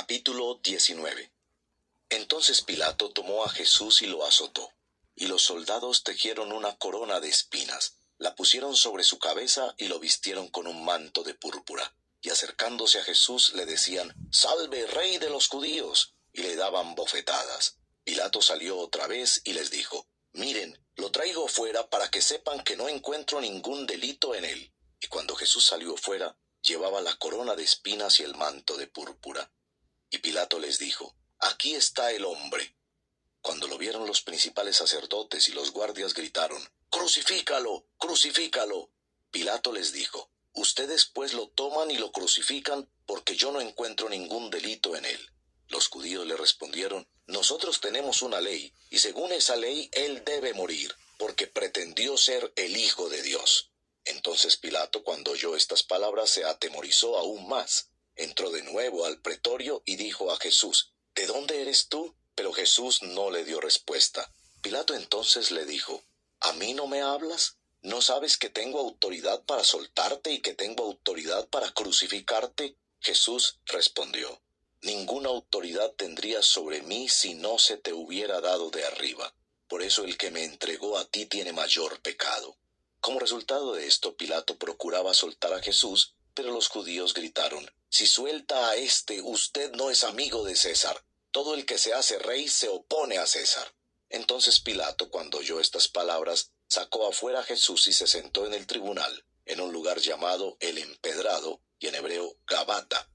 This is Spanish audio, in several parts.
Capítulo 19. Entonces Pilato tomó a Jesús y lo azotó, y los soldados tejieron una corona de espinas, la pusieron sobre su cabeza y lo vistieron con un manto de púrpura, y acercándose a Jesús le decían: «Salve, Rey de los judíos», y le daban bofetadas. Pilato salió otra vez y les dijo: «Miren, lo traigo fuera para que sepan que no encuentro ningún delito en él». Y cuando Jesús salió fuera, llevaba la corona de espinas y el manto de púrpura. Y Pilato les dijo: «Aquí está el hombre». Cuando lo vieron los principales sacerdotes y los guardias gritaron: «¡Crucifícalo! ¡Crucifícalo!». Pilato les dijo: «Ustedes pues lo toman y lo crucifican, porque yo no encuentro ningún delito en él». Los judíos le respondieron: «Nosotros tenemos una ley, y según esa ley él debe morir, porque pretendió ser el Hijo de Dios». Entonces Pilato, cuando oyó estas palabras, se atemorizó aún más. Entró de nuevo al pretorio y dijo a Jesús: «¿De dónde eres tú?». Pero Jesús no le dio respuesta. Pilato entonces le dijo: «¿A mí no me hablas? ¿No sabes que tengo autoridad para soltarte y que tengo autoridad para crucificarte?». Jesús respondió: «Ninguna autoridad tendrías sobre mí si no se te hubiera dado de arriba. Por eso el que me entregó a ti tiene mayor pecado». Como resultado de esto, Pilato procuraba soltar a Jesús, pero los judíos gritaron: «Si suelta a éste, usted no es amigo de César. Todo el que se hace rey se opone a César». Entonces Pilato, cuando oyó estas palabras, sacó afuera a Jesús y se sentó en el tribunal, en un lugar llamado El Empedrado, y en hebreo Gabata.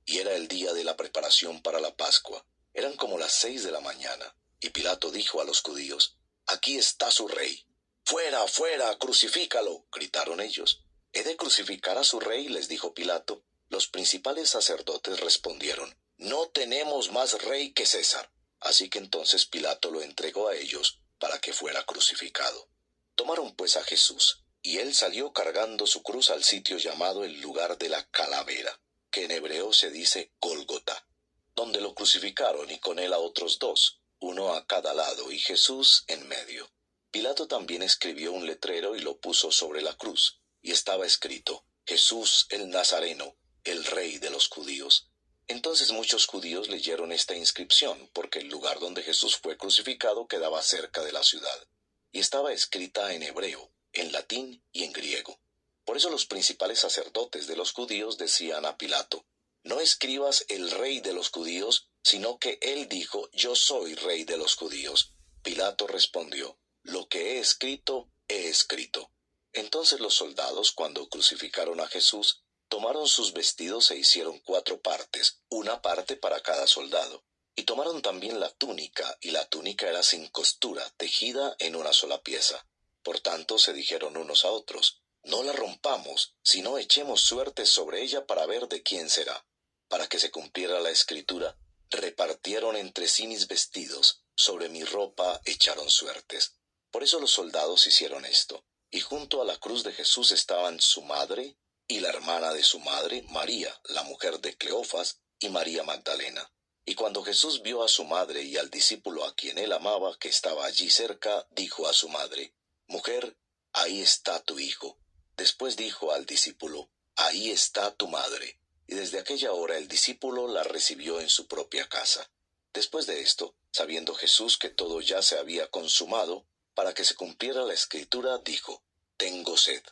Y era el día de la preparación para la Pascua. Eran como las 6 de la mañana. Y Pilato dijo a los judíos: «Aquí está su rey». «¡Fuera, fuera! ¡Crucifícalo!», gritaron ellos. «¿He de crucificar a su rey?», les dijo Pilato. Los principales sacerdotes respondieron: «No tenemos más rey que César». Así que entonces Pilato lo entregó a ellos para que fuera crucificado. Tomaron pues a Jesús, y él salió cargando su cruz al sitio llamado el lugar de la calavera, que en hebreo se dice Gólgota, donde lo crucificaron, y con él a otros dos, uno a cada lado, y Jesús en medio. Pilato también escribió un letrero y lo puso sobre la cruz, y estaba escrito: «Jesús el Nazareno, el Rey de los judíos». Entonces muchos judíos leyeron esta inscripción, porque el lugar donde Jesús fue crucificado quedaba cerca de la ciudad, y estaba escrita en hebreo, en latín y en griego. Por eso los principales sacerdotes de los judíos decían a Pilato: «No escribas el Rey de los judíos, sino que él dijo: yo soy Rey de los judíos». Pilato respondió: «Lo que he escrito, he escrito». Entonces los soldados, cuando crucificaron a Jesús, tomaron sus vestidos e hicieron 4 partes, una parte para cada soldado. Y tomaron también la túnica, y la túnica era sin costura, tejida en una sola pieza. Por tanto se dijeron unos a otros: «No la rompamos, sino echemos suertes sobre ella para ver de quién será». Para que se cumpliera la escritura: «Repartieron entre sí mis vestidos, sobre mi ropa echaron suertes». Por eso los soldados hicieron esto. Y junto a la cruz de Jesús estaban su madre y la hermana de su madre, María, la mujer de Cleofas, y María Magdalena. Y cuando Jesús vio a su madre y al discípulo a quien él amaba, que estaba allí cerca, dijo a su madre: «Mujer, ahí está tu hijo». Después dijo al discípulo: «Ahí está tu madre». Y desde aquella hora el discípulo la recibió en su propia casa. Después de esto, sabiendo Jesús que todo ya se había consumado, para que se cumpliera la escritura, dijo: «Tengo sed».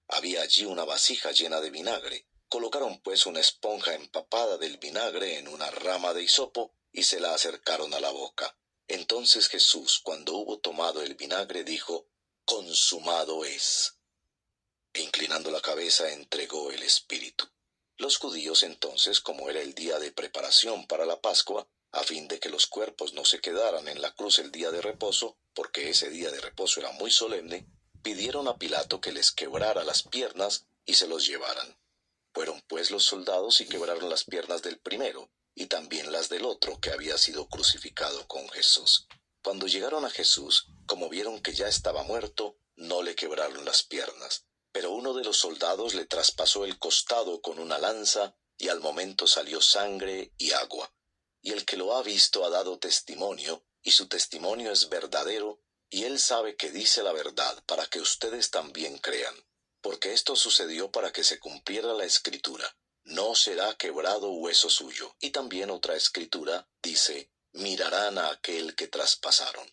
Había allí una vasija llena de vinagre. Colocaron pues una esponja empapada del vinagre en una rama de hisopo, y se la acercaron a la boca. Entonces Jesús, cuando hubo tomado el vinagre, dijo: «Consumado es». E inclinando la cabeza, entregó el espíritu. Los judíos entonces, como era el día de preparación para la Pascua, a fin de que los cuerpos no se quedaran en la cruz el día de reposo, porque ese día de reposo era muy solemne, pidieron a Pilato que les quebrara las piernas y se los llevaran. Fueron pues los soldados y quebraron las piernas del primero, y también las del otro que había sido crucificado con Jesús. Cuando llegaron a Jesús, como vieron que ya estaba muerto, no le quebraron las piernas. Pero uno de los soldados le traspasó el costado con una lanza, y al momento salió sangre y agua. Y el que lo ha visto ha dado testimonio, y su testimonio es verdadero, y él sabe que dice la verdad, para que ustedes también crean. Porque esto sucedió para que se cumpliera la Escritura: no será quebrado hueso suyo. Y también otra escritura dice, mirarán a aquel que traspasaron.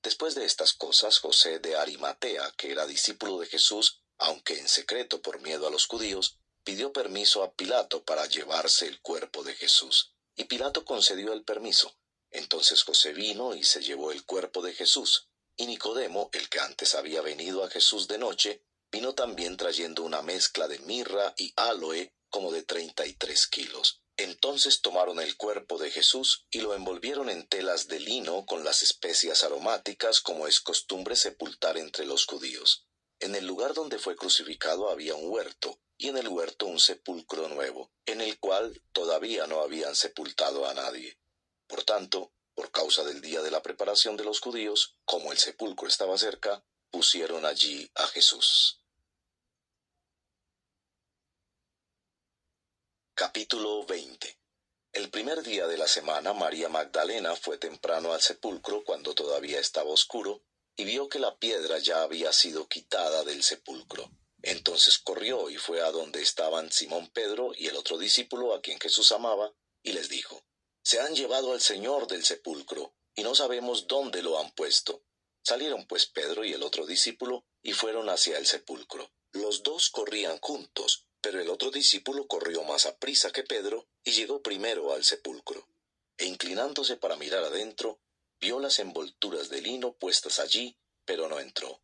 Después de estas cosas, José de Arimatea, que era discípulo de Jesús, aunque en secreto por miedo a los judíos, pidió permiso a Pilato para llevarse el cuerpo de Jesús. Y Pilato concedió el permiso. Entonces José vino y se llevó el cuerpo de Jesús. Y Nicodemo, el que antes había venido a Jesús de noche, vino también trayendo una mezcla de mirra y áloe como de 33 kilos. Entonces tomaron el cuerpo de Jesús y lo envolvieron en telas de lino con las especias aromáticas, como es costumbre sepultar entre los judíos. En el lugar donde fue crucificado había un huerto, y en el huerto un sepulcro nuevo, en el cual todavía no habían sepultado a nadie. Por tanto, por causa del día de la preparación de los judíos, como el sepulcro estaba cerca, pusieron allí a Jesús. Capítulo 20. El primer día de la semana, María Magdalena fue temprano al sepulcro cuando todavía estaba oscuro, y vio que la piedra ya había sido quitada del sepulcro. Entonces corrió y fue a donde estaban Simón Pedro y el otro discípulo a quien Jesús amaba, y les dijo, «Se han llevado al Señor del sepulcro, y no sabemos dónde lo han puesto». Salieron pues Pedro y el otro discípulo, y fueron hacia el sepulcro. Los dos corrían juntos, pero el otro discípulo corrió más aprisa que Pedro, y llegó primero al sepulcro. E inclinándose para mirar adentro, vio las envolturas de lino puestas allí, pero no entró.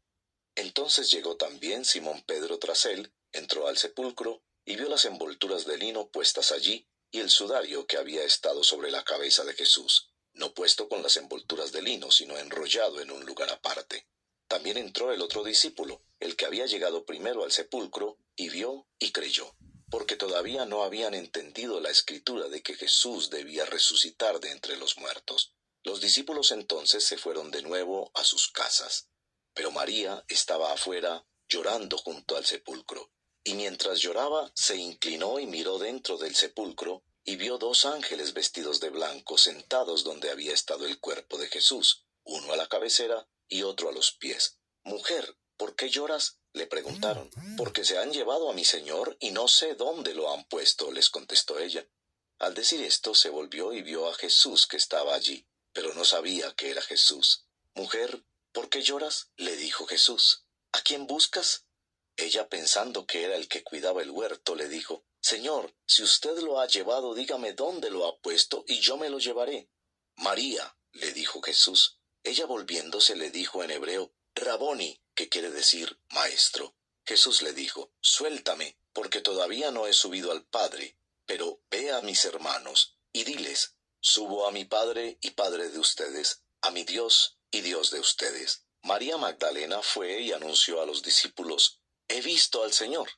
Entonces llegó también Simón Pedro tras él, entró al sepulcro, y vio las envolturas de lino puestas allí, y el sudario que había estado sobre la cabeza de Jesús, no puesto con las envolturas de lino, sino enrollado en un lugar aparte. También entró el otro discípulo, el que había llegado primero al sepulcro, y vio y creyó, porque todavía no habían entendido la escritura de que Jesús debía resucitar de entre los muertos. Los discípulos entonces se fueron de nuevo a sus casas. Pero María estaba afuera, llorando junto al sepulcro. Y mientras lloraba, se inclinó y miró dentro del sepulcro, y vio dos ángeles vestidos de blanco sentados donde había estado el cuerpo de Jesús, uno a la cabecera y otro a los pies. «Mujer, ¿por qué lloras?», le preguntaron. «Porque se han llevado a mi Señor y no sé dónde lo han puesto», les contestó ella. Al decir esto, se volvió y vio a Jesús que estaba allí, pero no sabía que era Jesús. «Mujer, ¿por qué lloras?», le dijo Jesús. «¿A quién buscas?». Ella, pensando que era el que cuidaba el huerto, le dijo, «Señor, si usted lo ha llevado, dígame dónde lo ha puesto, y yo me lo llevaré». «María», le dijo Jesús. Ella, volviéndose, le dijo en hebreo, «Raboni», que quiere decir maestro. Jesús le dijo, «Suéltame, porque todavía no he subido al Padre, pero ve a mis hermanos, y diles, subo a mi Padre y Padre de ustedes, a mi Dios y Dios de ustedes». María Magdalena fue y anunció a los discípulos, «He visto al Señor»,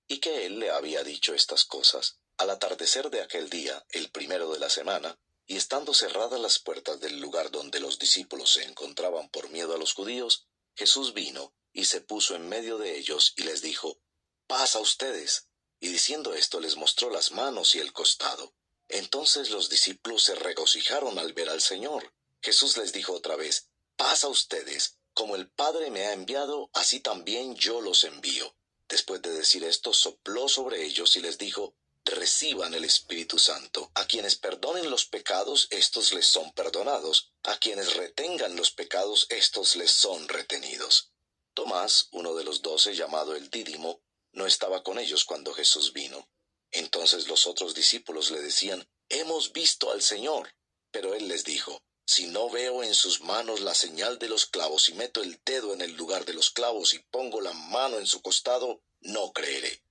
y que él le había dicho estas cosas. Al atardecer de aquel día, el primero de la semana, y estando cerradas las puertas del lugar donde los discípulos se encontraban por miedo a los judíos, Jesús vino y se puso en medio de ellos y les dijo, «Paz a ustedes». Y diciendo esto les mostró las manos y el costado. Entonces los discípulos se regocijaron al ver al Señor. Jesús les dijo otra vez, «Paz a ustedes. Como el Padre me ha enviado, así también yo los envío». Después de decir esto, sopló sobre ellos y les dijo, «Reciban el Espíritu Santo. A quienes perdonen los pecados, estos les son perdonados. A quienes retengan los pecados, estos les son retenidos». Tomás, uno de los 12, llamado el Dídimo, no estaba con ellos cuando Jesús vino. Entonces los otros discípulos le decían, «Hemos visto al Señor». Pero él les dijo, «Si no veo en sus manos la señal de los clavos y meto el dedo en el lugar de los clavos y pongo la mano en su costado, no creeré».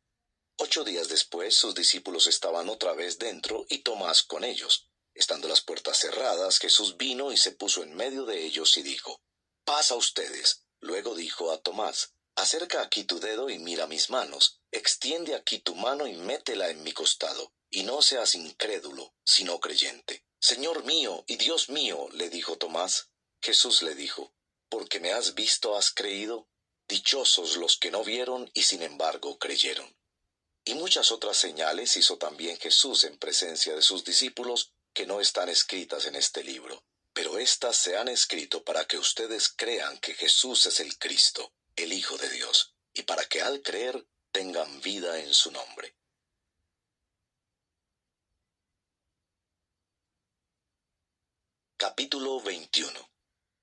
8 días después sus discípulos estaban otra vez dentro y Tomás con ellos. Estando las puertas cerradas, Jesús vino y se puso en medio de ellos y dijo, «Paz a ustedes». Luego dijo a Tomás, «Acerca aquí tu dedo y mira mis manos. Extiende aquí tu mano y métela en mi costado. Y no seas incrédulo, sino creyente». «Señor mío y Dios mío», le dijo Tomás. Jesús le dijo, «Porque me has visto has creído. Dichosos los que no vieron y sin embargo creyeron». Y muchas otras señales hizo también Jesús en presencia de sus discípulos que no están escritas en este libro. Pero éstas se han escrito para que ustedes crean que Jesús es el Cristo, el Hijo de Dios, y para que al creer tengan vida en su nombre. Capítulo 21.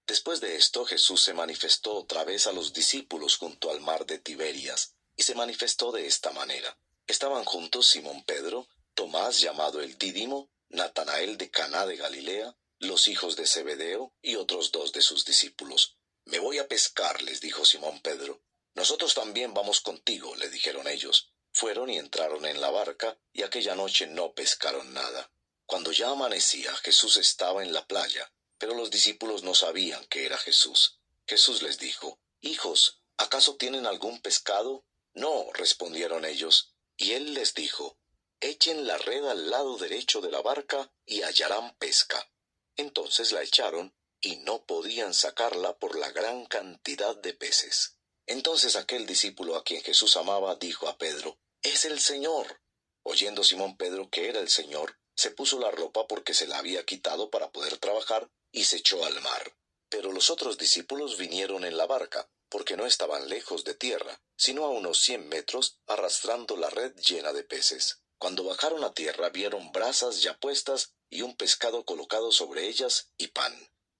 Después de esto, Jesús se manifestó otra vez a los discípulos junto al mar de Tiberias, y se manifestó de esta manera. Estaban juntos Simón Pedro, Tomás llamado el Dídimo, Natanael de Caná de Galilea, los hijos de Zebedeo y otros dos de sus discípulos. Me voy a pescar, les dijo Simón Pedro. Nosotros también vamos contigo, le dijeron ellos. Fueron y entraron en la barca, y aquella noche no pescaron nada. Cuando ya amanecía, Jesús estaba en la playa, pero los discípulos no sabían que era Jesús. Jesús les dijo, Hijos, ¿acaso tienen algún pescado? No, respondieron ellos. Y él les dijo, Echen la red al lado derecho de la barca y hallarán pesca. Entonces la echaron, y no podían sacarla por la gran cantidad de peces. Entonces aquel discípulo a quien Jesús amaba dijo a Pedro, Es el Señor. Oyendo Simón Pedro que era el Señor, se puso la ropa porque se la había quitado para poder trabajar, y se echó al mar. Pero los otros discípulos vinieron en la barca, porque no estaban lejos de tierra, sino a unos 100 metros, arrastrando la red llena de peces. Cuando bajaron a tierra vieron brasas ya puestas y un pescado colocado sobre ellas y pan.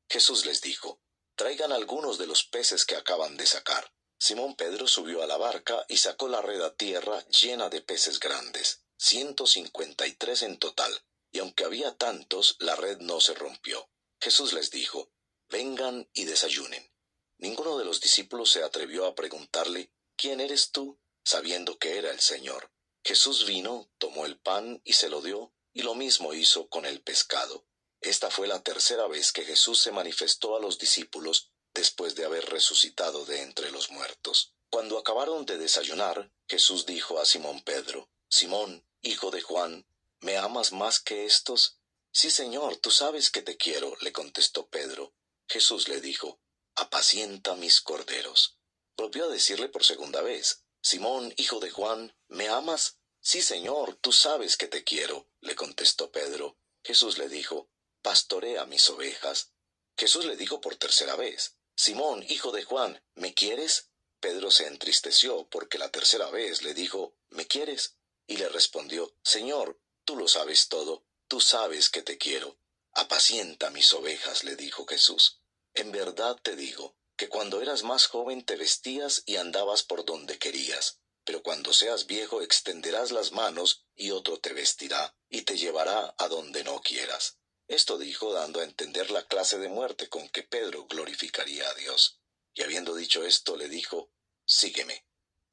Jesús les dijo, Traigan algunos de los peces que acaban de sacar. Simón Pedro subió a la barca y sacó la red a tierra llena de peces grandes, 153 en total, y aunque había tantos, la red no se rompió. Jesús les dijo, Vengan y desayunen. Ninguno de los discípulos se atrevió a preguntarle, ¿Quién eres tú?, sabiendo que era el Señor. Jesús vino, tomó el pan y se lo dio, y lo mismo hizo con el pescado. Esta fue la tercera vez que Jesús se manifestó a los discípulos después de haber resucitado de entre los muertos. Cuando acabaron de desayunar, Jesús dijo a Simón Pedro, Simón, hijo de Juan, ¿me amas más que estos? Sí, Señor, tú sabes que te quiero, le contestó Pedro. Jesús le dijo, Apacienta mis corderos. Volvió a decirle por segunda vez, Simón, hijo de Juan, ¿me amas? Sí, Señor, tú sabes que te quiero, le contestó Pedro. Jesús le dijo, Pastorea mis ovejas. Jesús le dijo por tercera vez, Simón, hijo de Juan, ¿me quieres? Pedro se entristeció porque la tercera vez le dijo, ¿me quieres? Y le respondió, Señor, tú lo sabes todo, tú sabes que te quiero. Apacienta mis ovejas, le dijo Jesús. En verdad te digo, que cuando eras más joven te vestías y andabas por donde querías, pero cuando seas viejo extenderás las manos y otro te vestirá y te llevará a donde no quieras. Esto dijo dando a entender la clase de muerte con que Pedro glorificaría a Dios. Y habiendo dicho esto le dijo, Sígueme.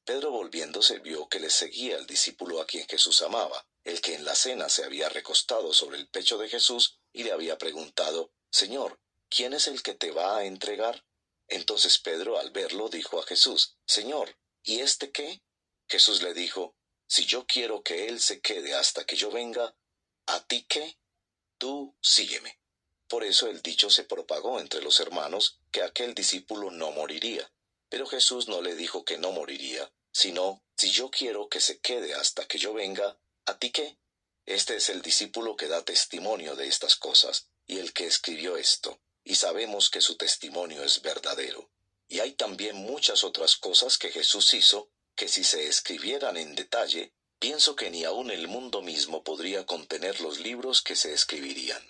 Pedro volviéndose vio que le seguía el discípulo a quien Jesús amaba, el que en la cena se había recostado sobre el pecho de Jesús y le había preguntado, Señor, ¿quién es el que te va a entregar? Entonces Pedro al verlo dijo a Jesús, Señor, ¿y este qué? Jesús le dijo, Si yo quiero que él se quede hasta que yo venga, ¿a ti qué? Tú sígueme. Por eso el dicho se propagó entre los hermanos que aquel discípulo no moriría. Pero Jesús no le dijo que no moriría, sino, si yo quiero que se quede hasta que yo venga, ¿a ti qué? Este es el discípulo que da testimonio de estas cosas, y el que escribió esto, y sabemos que su testimonio es verdadero. Y hay también muchas otras cosas que Jesús hizo, que si se escribieran en detalle, pienso que ni aun el mundo mismo podría contener los libros que se escribirían.